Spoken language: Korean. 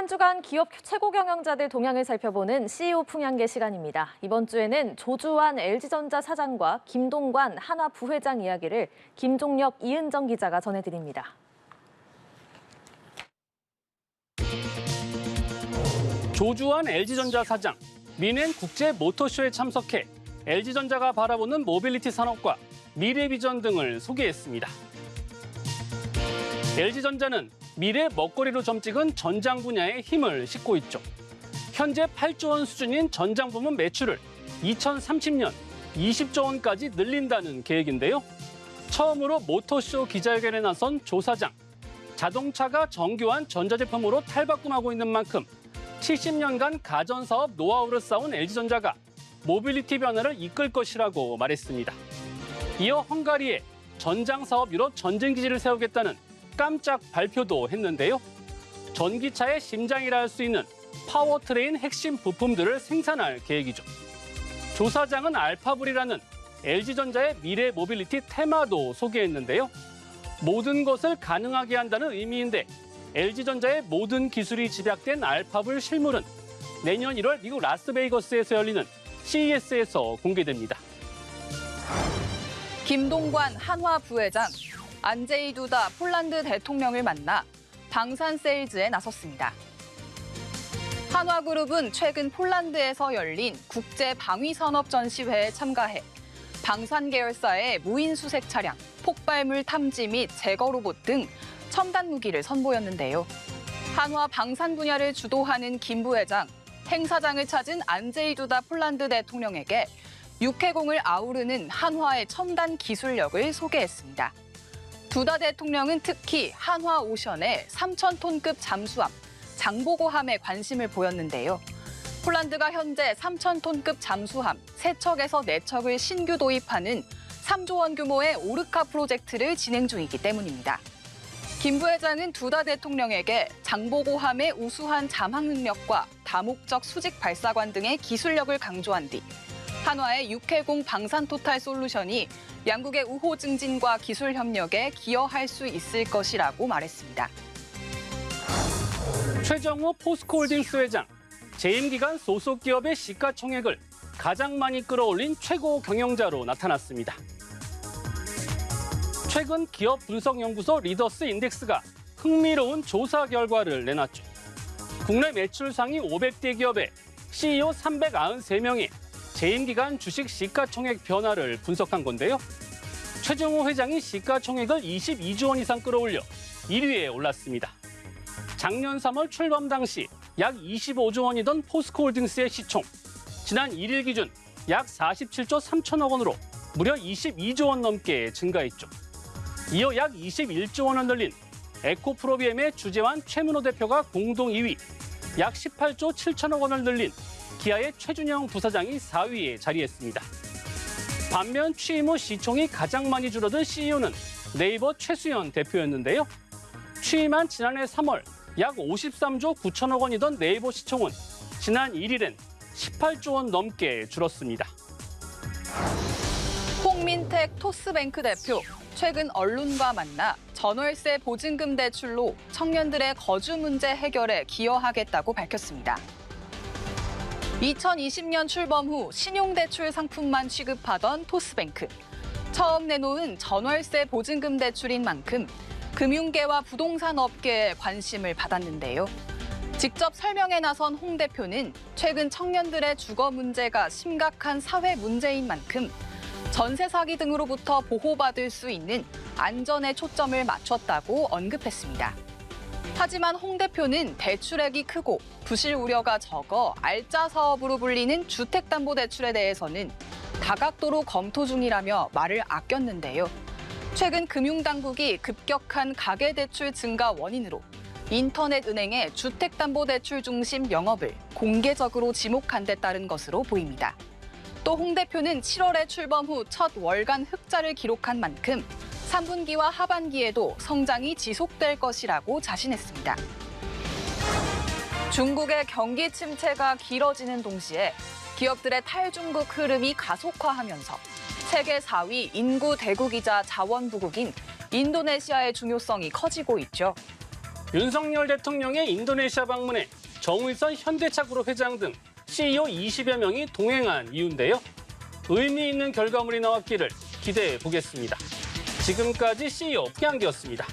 한 주간 기업 최고 경영자들 동향을 살펴보는 CEO 풍향계 시간입니다. 이번 주에는 조주환 LG전자 사장과 김동관 한화 부회장 이야기를 김종혁, 이은정 기자가 전해드립니다. 조주환 LG전자 사장, 미넨 국제 모터쇼에 참석해 LG전자가 바라보는 모빌리티 산업과 미래 비전 등을 소개했습니다. LG전자는 미래 먹거리로 점 찍은 전장 분야에 힘을 싣고 있죠. 현재 8조 원 수준인 전장 부문 매출을 2030년 20조 원까지 늘린다는 계획인데요. 처음으로 모터쇼 기자회견에 나선 조 사장. 자동차가 정교한 전자제품으로 탈바꿈하고 있는 만큼 70년간 가전사업 노하우를 쌓은 LG전자가 모빌리티 변화를 이끌 것이라고 말했습니다. 이어 헝가리에 전장사업 유로 전쟁기지를 세우겠다는 깜짝 발표도 했는데요. 전기차의 심장이라 할 수 있는 파워트레인 핵심 부품들을 생산할 계획이죠. 조 사장은 알파블이라는 LG전자의 미래 모빌리티 테마도 소개했는데요. 모든 것을 가능하게 한다는 의미인데 LG전자의 모든 기술이 집약된 알파블 실물은 내년 1월 미국 라스베이거스에서 열리는 CES에서 공개됩니다. 김동관 한화 부회장, 안제이 두다 폴란드 대통령을 만나 방산 세일즈에 나섰습니다. 한화그룹은 최근 폴란드에서 열린 국제 방위산업 전시회에 참가해 방산 계열사의 무인 수색 차량, 폭발물 탐지 및 제거 로봇 등 첨단 무기를 선보였는데요. 한화 방산 분야를 주도하는 김 부회장, 행사장을 찾은 안제이 두다 폴란드 대통령에게 육해공을 아우르는 한화의 첨단 기술력을 소개했습니다. 두다 대통령은 특히 한화 오션의 3,000톤급 잠수함, 장보고함에 관심을 보였는데요. 폴란드가 현재 3,000톤급 잠수함 3척에서 4척을 신규 도입하는 3조 원 규모의 오르카 프로젝트를 진행 중이기 때문입니다. 김 부회장은 두다 대통령에게 장보고함의 우수한 잠항 능력과 다목적 수직 발사관 등의 기술력을 강조한 뒤 한화의 육해공 방산 토탈 솔루션이 양국의 우호 증진과 기술 협력에 기여할 수 있을 것이라고 말했습니다. 최정호 포스코홀딩스 회장, 재임 기간 소속 기업의 시가총액을 가장 많이 끌어올린 최고 경영자로 나타났습니다. 최근 기업 분석 연구소 리더스 인덱스가 흥미로운 조사 결과를 내놨죠. 국내 매출 상위 500대 기업의 CEO 393명이 재임 기간 주식 시가총액 변화를 분석한 건데요. 최정호 회장이 시가총액을 22조 원 이상 끌어올려 1위에 올랐습니다. 작년 3월 출범 당시 약 25조 원이던 포스코홀딩스의 시총, 지난 1일 기준 약 47조 3천억 원으로 무려 22조 원 넘게 증가했죠. 이어 약 21조 원을 늘린 에코프로비엠의 주재환 최문호 대표가 공동 2위, 약 18조 7천억 원을 늘린 기아의 최준영 부사장이 4위에 자리했습니다. 반면 취임 후 시총이 가장 많이 줄어든 CEO는 네이버 최수연 대표였는데요. 취임한 지난해 3월 약 53조 9천억 원이던 네이버 시총은 지난 1일엔 18조 원 넘게 줄었습니다. 홍민택 토스뱅크 대표, 최근 언론과 만나 전월세 보증금 대출로 청년들의 거주 문제 해결에 기여하겠다고 밝혔습니다. 2020년 출범 후 신용대출 상품만 취급하던 토스뱅크. 처음 내놓은 전월세 보증금 대출인 만큼 금융계와 부동산 업계에 관심을 받았는데요. 직접 설명에 나선 홍 대표는 최근 청년들의 주거 문제가 심각한 사회 문제인 만큼 전세 사기 등으로부터 보호받을 수 있는 안전에 초점을 맞췄다고 언급했습니다. 하지만 홍 대표는 대출액이 크고 부실 우려가 적어 알짜 사업으로 불리는 주택담보대출에 대해서는 다각도로 검토 중이라며 말을 아꼈는데요. 최근 금융당국이 급격한 가계대출 증가 원인으로 인터넷 은행의 주택담보대출 중심 영업을 공개적으로 지목한 데 따른 것으로 보입니다. 또 홍 대표는 7월에 출범 후 첫 월간 흑자를 기록한 만큼 3분기와 하반기에도 성장이 지속될 것이라고 자신했습니다. 중국의 경기 침체가 길어지는 동시에 기업들의 탈중국 흐름이 가속화하면서 세계 4위 인구 대국이자 자원 부국인 인도네시아의 중요성이 커지고 있죠. 윤석열 대통령의 인도네시아 방문에 정의선 현대차그룹 회장 등 CEO 20여 명이 동행한 이유인데요. 의미 있는 결과물이 나왔기를 기대해 보겠습니다. 지금까지 CEO 풍양기였습니다.